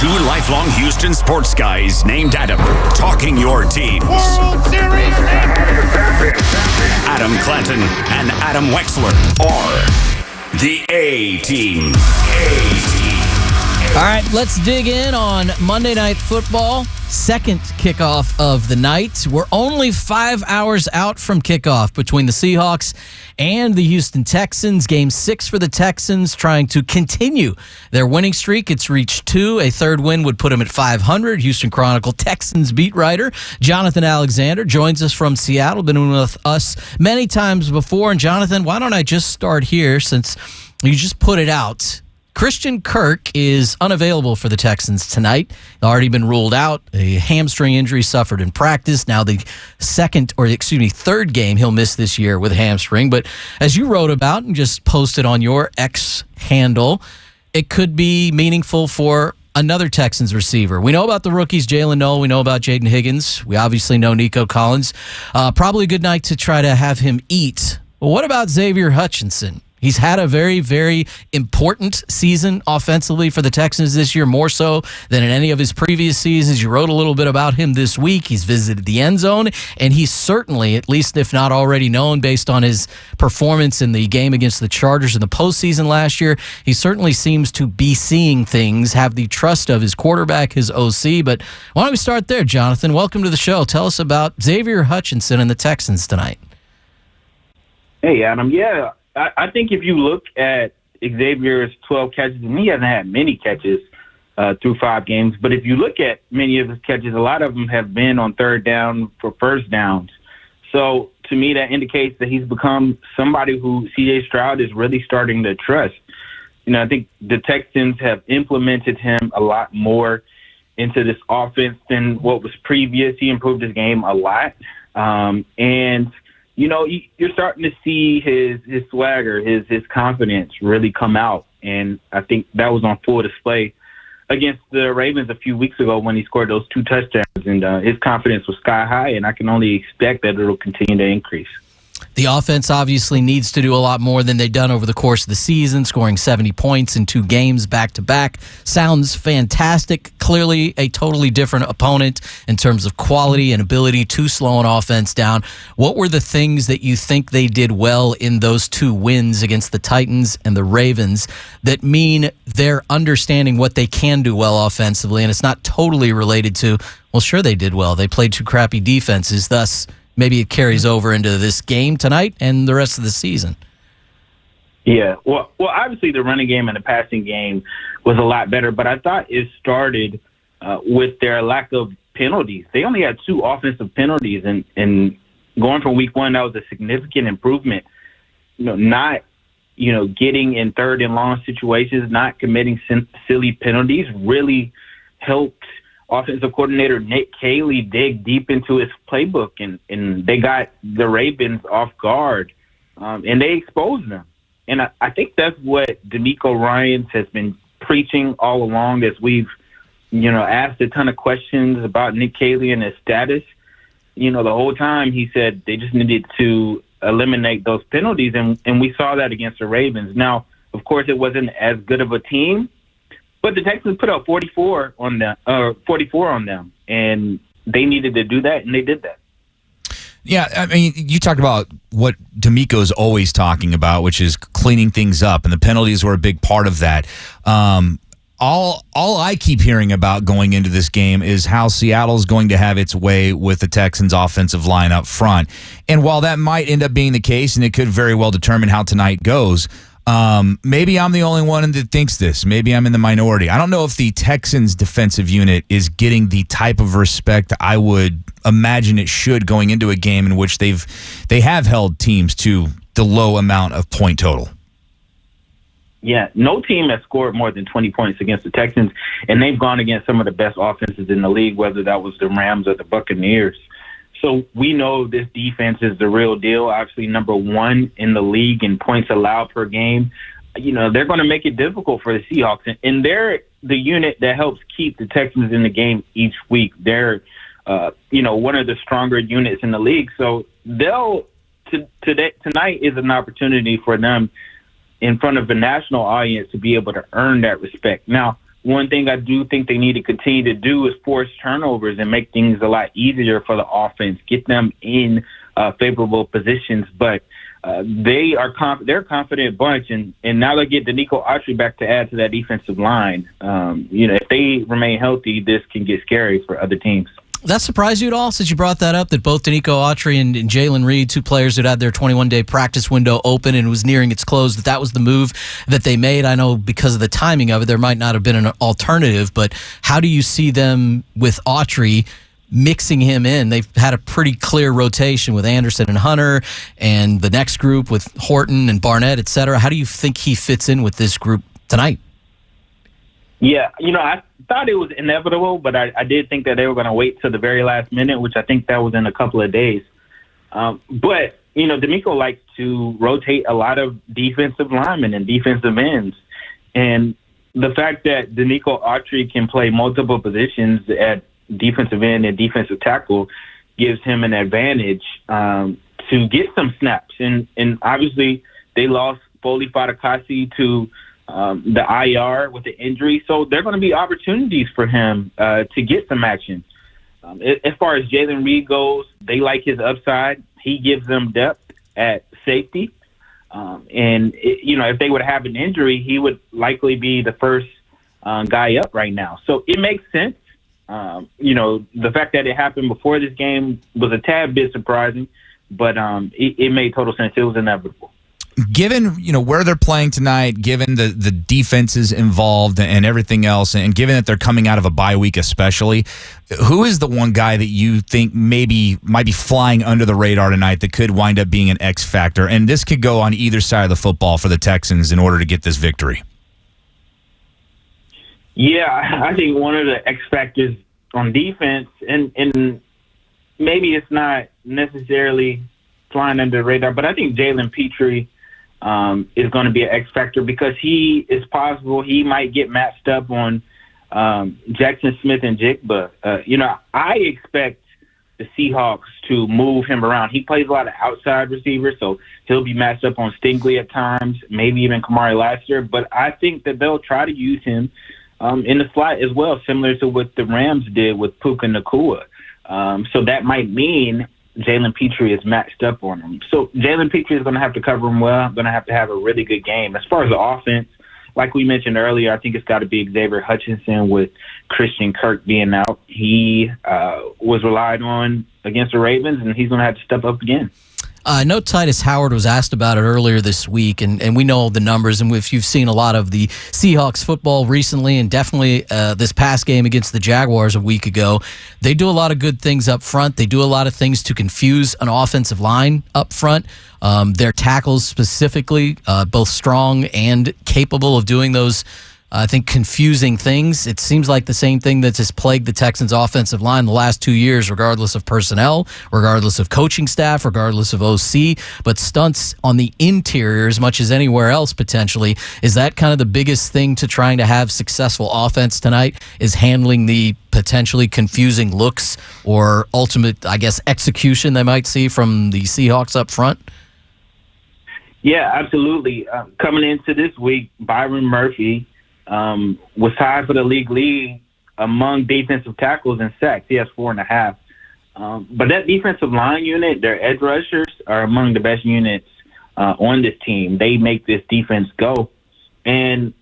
Two lifelong Houston sports guys named Adam, talking your teams. World Series! Adam Clanton and Adam Wexler are the A-Team. All right, let's dig in on Monday Night Football, second kickoff of the night. We're only 5 hours out from kickoff between the Seahawks and the Houston Texans. Game 6 for the Texans, trying to continue their winning streak. It's reached 2. A third win would put them at 500. Houston Chronicle Texans beat writer Jonathan Alexander joins us from Seattle. Been with us many times before. And Jonathan, why don't I just start here since you just put it out? Christian Kirk is unavailable for the Texans tonight. Already been ruled out. A hamstring injury suffered in practice. Now the third game he'll miss this year with a hamstring. But as you wrote about and just posted on your X handle, it could be meaningful for another Texans receiver. We know about the rookies, Jalen Noel. We know about Jaden Higgins. We obviously know Nico Collins. Probably a good night to try to have him eat. But what about Xavier Hutchinson? He's had a very, very important season offensively for the Texans this year, more so than in any of his previous seasons. You wrote a little bit about him this week. He's visited the end zone, and he's certainly, at least if not already known based on his performance in the game against the Chargers in the postseason last year, he certainly seems to be seeing things, have the trust of his quarterback, his OC. But why don't we start there, Jonathan? Welcome to the show. Tell us about Xavier Hutchinson and the Texans tonight. Hey, Adam. Yeah. I think if you look at Xavier's 12 catches, and he hasn't had many catches through 5 games, but if you look at many of his catches, a lot of them have been on third down for first downs. So to me, that indicates that he's become somebody who C.J. Stroud is really starting to trust. You know, I think the Texans have implemented him a lot more into this offense than what was previous. He improved his game a lot. And you know, you're starting to see his swagger, his confidence really come out. And I think that was on full display against the Ravens a few weeks ago when he scored those 2 touchdowns. And his confidence was sky high, and I can only expect that it'll continue to increase. The offense obviously needs to do a lot more than they've done over the course of the season, scoring 70 points in 2 games back-to-back. Sounds fantastic. Clearly a totally different opponent in terms of quality and ability to slow an offense down. What were the things that you think they did well in those 2 wins against the Titans and the Ravens that mean they're understanding what they can do well offensively, and it's not totally related to, well, sure they did well. They played 2 crappy defenses, thus maybe it carries over into this game tonight and the rest of the season. Yeah, well, obviously the running game and the passing game was a lot better, but I thought it started with their lack of penalties. They only had 2 offensive penalties, and going from week 1, that was a significant improvement. You know, not getting in third and long situations, not committing silly penalties really helped offensive coordinator Nick Caley dig deep into his playbook, and they got the Ravens off guard, and they exposed them. And I think that's what DeMeco Ryans has been preaching all along as we've, asked a ton of questions about Nick Caley and his status. The whole time he said they just needed to eliminate those penalties, and we saw that against the Ravens. Now, of course, it wasn't as good of a team, but the Texans put up 44 on them, and they needed to do that, and they did that. Yeah, I mean, you talked about what DeMeco's always talking about, which is cleaning things up, and the penalties were a big part of that. All I keep hearing about going into this game is how Seattle's going to have its way with the Texans' offensive line up front. And while that might end up being the case, and it could very well determine how tonight goes, maybe I'm the only one that thinks this. Maybe I'm in the minority. I don't know if the Texans defensive unit is getting the type of respect I would imagine it should going into a game in which they have held teams to the low amount of point total. Yeah, no team has scored more than 20 points against the Texans, and they've gone against some of the best offenses in the league, whether that was the Rams or the Buccaneers. So we know this defense is the real deal. Obviously, number 1 in the league in points allowed per game. They're going to make it difficult for the Seahawks, and they're the unit that helps keep the Texans in the game each week. They're, one of the stronger units in the league. So tonight is an opportunity for them in front of a national audience to be able to earn that respect. Now, one thing I do think they need to continue to do is force turnovers and make things a lot easier for the offense, get them in favorable positions. But they're a confident bunch, and now they get Danico Autry back to add to that defensive line. If they remain healthy, this can get scary for other teams. That surprised you at all, since you brought that up, that both Danico Autry and Jalen Reed, two players that had their 21-day practice window open and was nearing its close, that was the move that they made? I know because of the timing of it, there might not have been an alternative, but how do you see them with Autry mixing him in? They've had a pretty clear rotation with Anderson and Hunter, and the next group with Horton and Barnett, et cetera. How do you think he fits in with this group tonight? Yeah, I thought it was inevitable, but I did think that they were going to wait till the very last minute, which I think that was in a couple of days. But D'Amico likes to rotate a lot of defensive linemen and defensive ends. And the fact that Danico Autry can play multiple positions at defensive end and defensive tackle gives him an advantage to get some snaps. And obviously they lost Foley Fatukasi to the IR with the injury. So there are going to be opportunities for him to get some action. As far as Jalen Reed goes, they like his upside. He gives them depth at safety. If they would have an injury, he would likely be the first guy up right now. So it makes sense. The fact that it happened before this game was a tad bit surprising, but it made total sense. It was inevitable. Given where they're playing tonight, given the defenses involved and everything else, and given that they're coming out of a bye week especially, who is the one guy that you think might be flying under the radar tonight that could wind up being an X factor? And this could go on either side of the football for the Texans in order to get this victory. Yeah, I think one of the X factors on defense, and maybe it's not necessarily flying under the radar, but I think Jalen Petrie is going to be an X factor because it's possible he might get matched up on Jackson Smith and Jigba. I expect the Seahawks to move him around. He plays a lot of outside receivers, so he'll be matched up on Stingley at times, maybe even Kamari Lassiter. But I think that they'll try to use him in the slot as well, similar to what the Rams did with Puka Nacua. So that might mean Jalen Petrie is matched up on him. So Jalen Petrie is going to have to cover him well, going to have a really good game. As far as the offense, like we mentioned earlier, I think it's got to be Xavier Hutchinson with Christian Kirk being out. He was relied on against the Ravens, and he's going to have to step up again. I know Titus Howard was asked about it earlier this week, and we know the numbers, and if you've seen a lot of the Seahawks football recently, and definitely this past game against the Jaguars a week ago, they do a lot of good things up front. They do a lot of things to confuse an offensive line up front. Their tackles specifically, both strong and capable of doing those I think, confusing things. It seems like the same thing that's just plagued the Texans' offensive line the last 2 years, regardless of personnel, regardless of coaching staff, regardless of OC. But stunts on the interior, as much as anywhere else potentially, is that kind of the biggest thing to trying to have successful offense tonight, is handling the potentially confusing looks or ultimate, I guess, execution they might see from the Seahawks up front? Yeah, absolutely. Coming into this week, Byron Murphy was tied for the league lead among defensive tackles and sacks. He has 4.5. But that defensive line unit, their edge rushers, are among the best units on this team. They make this defense go. And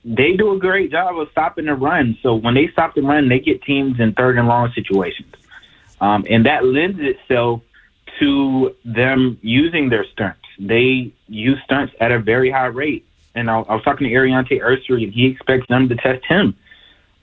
they do a great job of stopping the run. So when they stop the run, they get teams in third and long situations. And that lends itself to them using their stunts. They use stunts at a very high rate. And I was talking to Ariante Ursery, and he expects them to test him.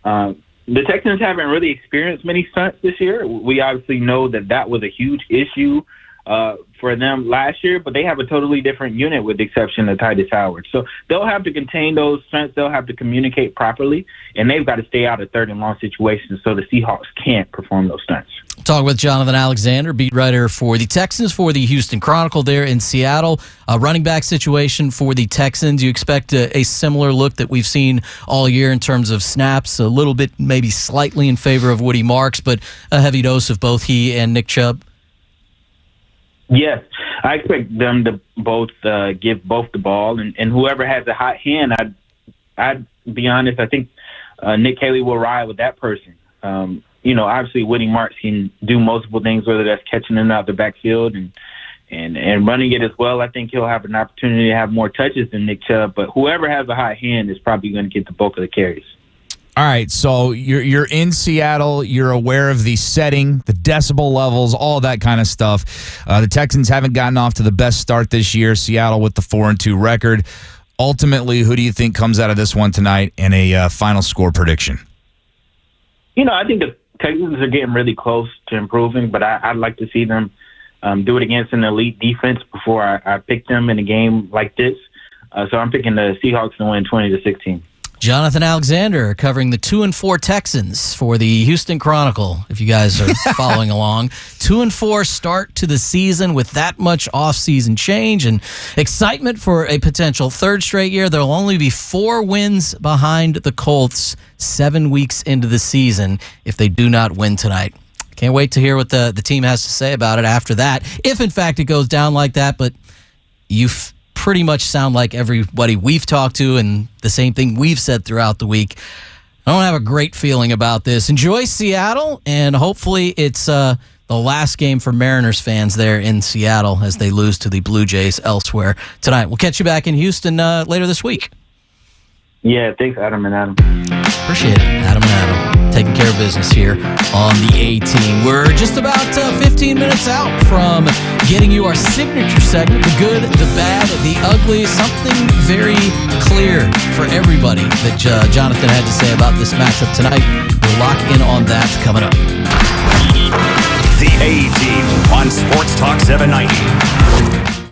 The Texans haven't really experienced many stunts this year. We obviously know that was a huge issue for them last year, but they have a totally different unit with the exception of Titus Howard. So they'll have to contain those stunts. They'll have to communicate properly, and they've got to stay out of third and long situations so the Seahawks can't perform those stunts. Talk with Jonathan Alexander, beat writer for the Texans for the Houston Chronicle there in Seattle. Running back situation for the Texans. You expect a similar look that we've seen all year in terms of snaps, a little bit maybe slightly in favor of Woody Marks, but a heavy dose of both he and Nick Chubb? Yes, I expect them to both give both the ball, and whoever has a hot hand, I'd be honest, I think Nick Haley will ride with that person. Obviously, Whitney Marks can do multiple things, whether that's catching it out the backfield and running it as well. I think he'll have an opportunity to have more touches than Nick Chubb, but whoever has a hot hand is probably going to get the bulk of the carries. All right, so you're in Seattle. You're aware of the setting, the decibel levels, all that kind of stuff. The Texans haven't gotten off to the best start this year. Seattle with the 4-2 record. Ultimately, who do you think comes out of this one tonight in a final score prediction? I think the Texans are getting really close to improving, but I'd like to see them do it against an elite defense before I pick them in a game like this. So I'm picking the Seahawks to win 20-16. Jonathan Alexander covering the 2-4 Texans for the Houston Chronicle, if you guys are following along. 2-4 start to the season with that much off-season change and excitement for a potential third straight year. There will only be 4 wins behind the Colts 7 weeks into the season if they do not win tonight. Can't wait to hear what the team has to say about it after that, if in fact it goes down like that. But you've pretty much sound like everybody we've talked to and the same thing we've said throughout the week. I don't have a great feeling about this. Enjoy Seattle, and hopefully it's the last game for Mariners fans there in Seattle as they lose to the Blue Jays elsewhere tonight. We'll catch you back in Houston later this week. Yeah, thanks, Adam and Adam. Appreciate it, Adam and Adam. Taking care of business here on the A-Team. We're just about 15 minutes out from getting you our signature segment, the good, the bad, the ugly, something very clear for everybody that Jonathan had to say about this matchup tonight. We'll lock in on that coming up. The A-Team on Sports Talk 790.